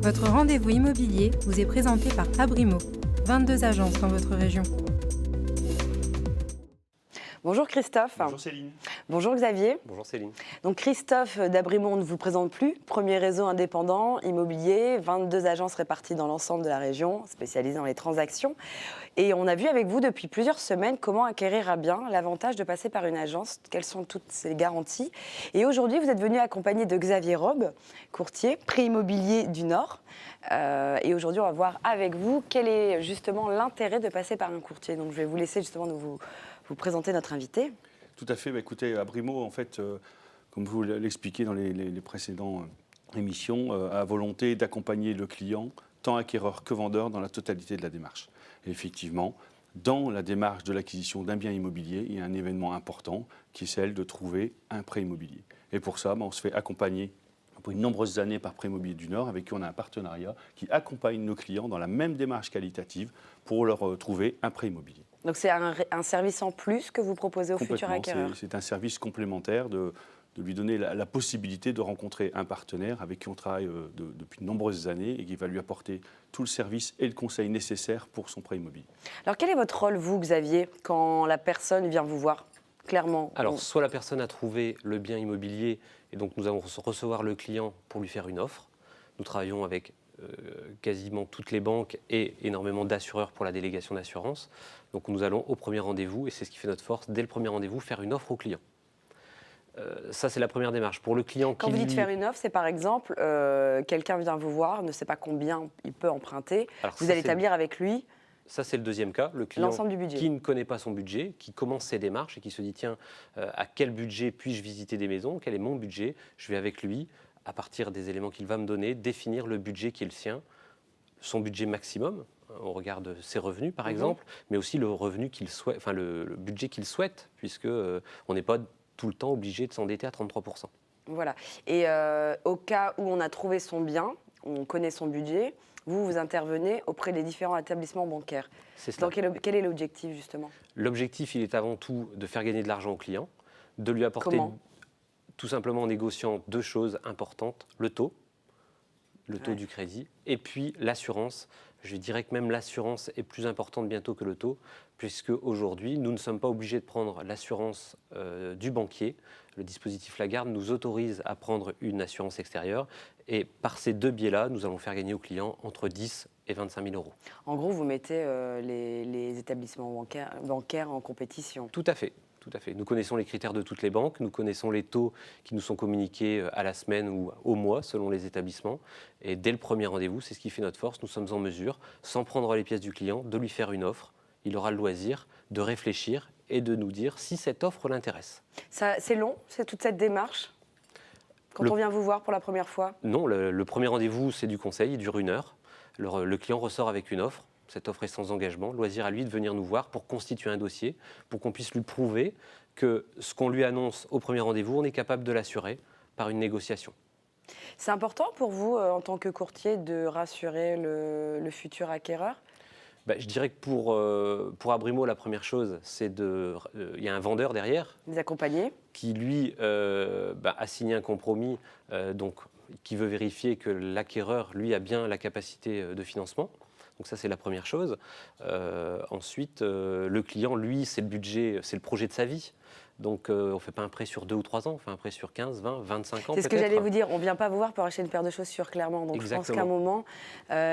Votre rendez-vous immobilier vous est présenté par Abrimo, 22 agences dans votre région. Bonjour Christophe. Bonjour Céline. Bonjour Xavier. Bonjour Céline. Donc Christophe d'Abrimo, on ne vous présente plus. Premier réseau indépendant immobilier, 22 agences réparties dans l'ensemble de la région, spécialisées dans les transactions. Et on a vu avec vous depuis plusieurs semaines comment acquérir à bien, l'avantage de passer par une agence, quelles sont toutes ces garanties. Et aujourd'hui, vous êtes venu accompagné de Xavier Robe, courtier, prix immobilier du Nord. Et aujourd'hui, on va voir avec vous quel est justement l'intérêt de passer par un courtier. Donc je vais vous laisser justement vous présenter notre invité. Tout à fait. Écoutez, Abrimo, en fait, comme vous l'expliquez dans les précédentes émissions, a volonté d'accompagner le client, tant acquéreur que vendeur, dans la totalité de la démarche. Et effectivement, dans la démarche de l'acquisition d'un bien immobilier, il y a un événement important qui est celle de trouver un prêt immobilier. Et pour ça, on se fait accompagner depuis de nombreuses années par Prêt Immobilier du Nord, avec qui on a un partenariat qui accompagne nos clients dans la même démarche qualitative pour leur trouver un prêt immobilier. Donc c'est un service en plus que vous proposez aux futurs acquéreurs. C'est un service complémentaire de lui donner la possibilité de rencontrer un partenaire avec qui on travaille depuis de nombreuses années et qui va lui apporter tout le service et le conseil nécessaires pour son prêt immobilier. Alors quel est votre rôle, vous Xavier, quand la personne vient vous voir clairement? Alors, soit la personne a trouvé le bien immobilier et donc nous allons recevoir le client pour lui faire une offre. Nous travaillons avec quasiment toutes les banques et énormément d'assureurs pour la délégation d'assurance. Donc nous allons au premier rendez-vous, et c'est ce qui fait notre force, dès le premier rendez-vous, faire une offre au client. Ça, c'est la première démarche. Pour le client Quand vous dites faire une offre, c'est par exemple, quelqu'un vient vous voir, ne sait pas combien il peut emprunter, vous allez établir avec lui. Ça, c'est le deuxième cas, le client du budget. Qui ne connaît pas son budget, qui commence ses démarches et qui se dit, tiens, à quel budget puis-je visiter des maisons? Quel est mon budget? Je vais avec lui, à partir des éléments qu'il va me donner, définir le budget qui est le sien, son budget maximum, on regarde ses revenus par exemple, mais aussi le revenu qu'il souhaite, enfin le budget qu'il souhaite, puisque on n'est pas tout le temps obligé de s'endetter à 33%. Voilà. Et au cas où on a trouvé son bien, on connaît son budget, vous intervenez auprès des différents établissements bancaires. C'est cela. Donc quel est l'objectif justement? L'objectif, il est avant tout de faire gagner de l'argent au client, de lui apporter... Comment? Tout simplement en négociant deux choses importantes, le taux du crédit, et puis l'assurance. Je dirais que même l'assurance est plus importante bientôt que le taux, puisque aujourd'hui, nous ne sommes pas obligés de prendre l'assurance du banquier. Le dispositif Lagarde nous autorise à prendre une assurance extérieure, et par ces deux biais-là, nous allons faire gagner aux clients entre 10 et 25 000 euros. En gros, vous mettez les établissements bancaires en compétition. Tout à fait. Tout à fait. Nous connaissons les critères de toutes les banques, nous connaissons les taux qui nous sont communiqués à la semaine ou au mois selon les établissements. Et dès le premier rendez-vous, c'est ce qui fait notre force. Nous sommes en mesure, sans prendre les pièces du client, de lui faire une offre. Il aura le loisir de réfléchir et de nous dire si cette offre l'intéresse. C'est long, c'est toute cette démarche quand on vient vous voir pour la première fois? Non, le premier rendez-vous, c'est du conseil, il dure 1 heure. Le client ressort avec une offre. Cette offre est sans engagement. Loisir à lui de venir nous voir pour constituer un dossier, pour qu'on puisse lui prouver que ce qu'on lui annonce au premier rendez-vous, on est capable de l'assurer par une négociation. C'est important pour vous, en tant que courtier, de rassurer le futur acquéreur? Je dirais que pour Abrimo, la première chose, c'est il y a un vendeur derrière. Les accompagner. Qui, lui, a signé un compromis, donc qui veut vérifier que l'acquéreur, lui, a bien la capacité de financement. Donc ça, c'est la première chose. Ensuite, le client, lui, c'est le budget, c'est le projet de sa vie. Donc on ne fait pas un prêt sur 2 ou 3 ans, on fait un prêt sur 15, 20, 25 ans. C'est ce que j'allais vous dire, on ne vient pas vous voir pour acheter une paire de chaussures, clairement. Donc Exactement. Je pense qu'à un moment,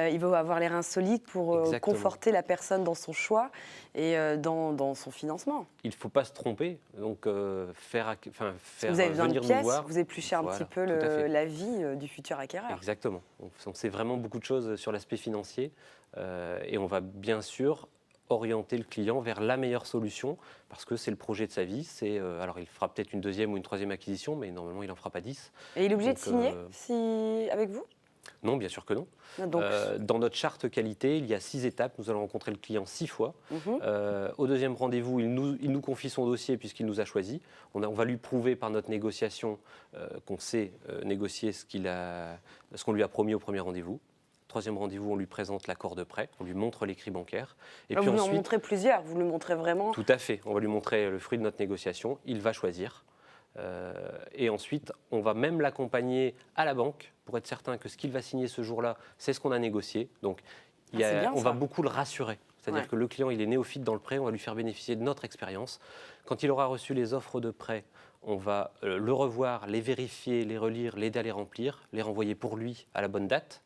il faut avoir les reins solides pour conforter la personne dans son choix et dans son financement. Il ne faut pas se tromper, donc faire vous avez besoin venir de pièces, nous voir. Vous épluchez un petit peu la vie du futur acquéreur. Exactement. On sait vraiment beaucoup de choses sur l'aspect financier et on va bien sûr orienter le client vers la meilleure solution parce que c'est le projet de sa vie. Alors il fera peut-être une deuxième ou une troisième acquisition, mais normalement il n'en fera pas 10. Et il est obligé de signer avec vous? Non, bien sûr que non. Dans notre charte qualité, il y a 6 étapes. Nous allons rencontrer le client 6 fois. Au deuxième rendez-vous, il nous confie son dossier puisqu'il nous a choisi. On va lui prouver par notre négociation qu'on sait négocier ce qu'on lui a promis au premier rendez-vous. Troisième rendez-vous, on lui présente l'accord de prêt, on lui montre l'écrit bancaire. Et puis vous en montrez plusieurs, vous lui montrez vraiment? Tout à fait, on va lui montrer le fruit de notre négociation, il va choisir. Et ensuite, on va même l'accompagner à la banque pour être certain que ce qu'il va signer ce jour-là, c'est ce qu'on a négocié. Donc, c'est bien, on ça. va beaucoup le rassurer. C'est-à-dire Ouais. que le client, il est néophyte dans le prêt, on va lui faire bénéficier de notre expérience. Quand il aura reçu les offres de prêt, on va le revoir, les vérifier, les relire, l'aider à les remplir, les renvoyer pour lui à la bonne date.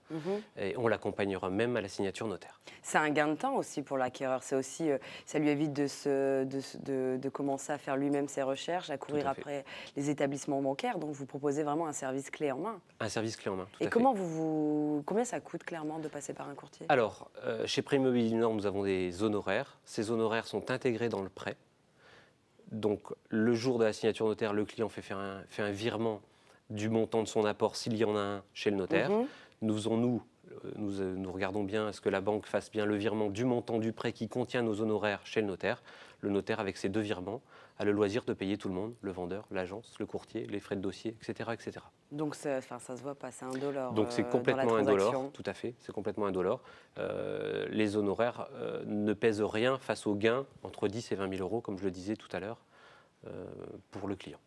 Et on l'accompagnera même à la signature notaire. C'est un gain de temps aussi pour l'acquéreur. C'est aussi, ça lui évite de commencer à faire lui-même ses recherches, à courir Tout à fait. après les établissements bancaires. Donc, vous proposez vraiment un service clé en main. Un service clé en main, tout à Et fait. comment combien ça coûte clairement de passer par un courtier? Alors, chez Prêt Immobilier du Nord, nous avons des honoraires. Ces honoraires sont intégrés dans le prêt. Donc, le jour de la signature notaire, le client fait un virement du montant de son apport, s'il y en a un, chez le notaire. Nous regardons bien à ce que la banque fasse bien le virement du montant du prêt qui contient nos honoraires chez le notaire. Le notaire, avec ces deux virements, a le loisir de payer tout le monde, le vendeur, l'agence, le courtier, les frais de dossier, etc. etc. Donc, ça se voit pas, c'est indolore. Donc c'est dans la complètement transaction. indolore, tout à fait, c'est complètement indolore. Les honoraires ne pèsent rien face aux gains entre 10 et 20 000 euros, comme je le disais tout à l'heure, pour le client.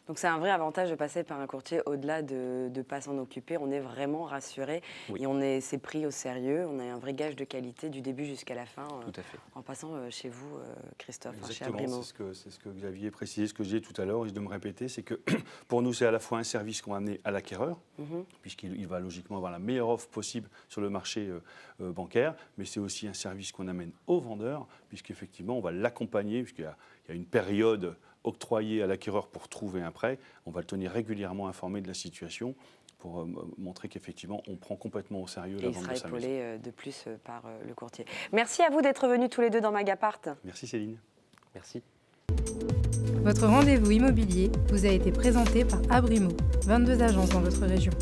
Donc, c'est un vrai avantage de passer par un courtier au-delà de ne pas s'en occuper. On est vraiment rassuré Oui. et c'est pris au sérieux. On a un vrai gage de qualité du début jusqu'à la fin Tout à fait. en passant chez vous, Christophe, chez Exactement, Abrimo. c'est ce que Xavier précisé, ce que j'ai dit tout à l'heure, et de me répéter, c'est que pour nous, c'est à la fois un service qu'on va amener à l'acquéreur, puisqu'il va logiquement avoir la meilleure offre possible sur le marché bancaire, mais c'est aussi un service qu'on amène au vendeur, puisqu'effectivement, on va l'accompagner, puisqu'il y a une période octroyée à l'acquéreur pour trouver un prêt. On va le tenir régulièrement informé de la situation pour montrer qu'effectivement, on prend complètement au sérieux Et la il vente sera de sa maison. épaulé de plus par le courtier. Merci à vous d'être venus tous les deux dans Magapart. Merci Céline. Merci. Votre rendez-vous immobilier vous a été présenté par Abrimo, 22 agences dans votre région.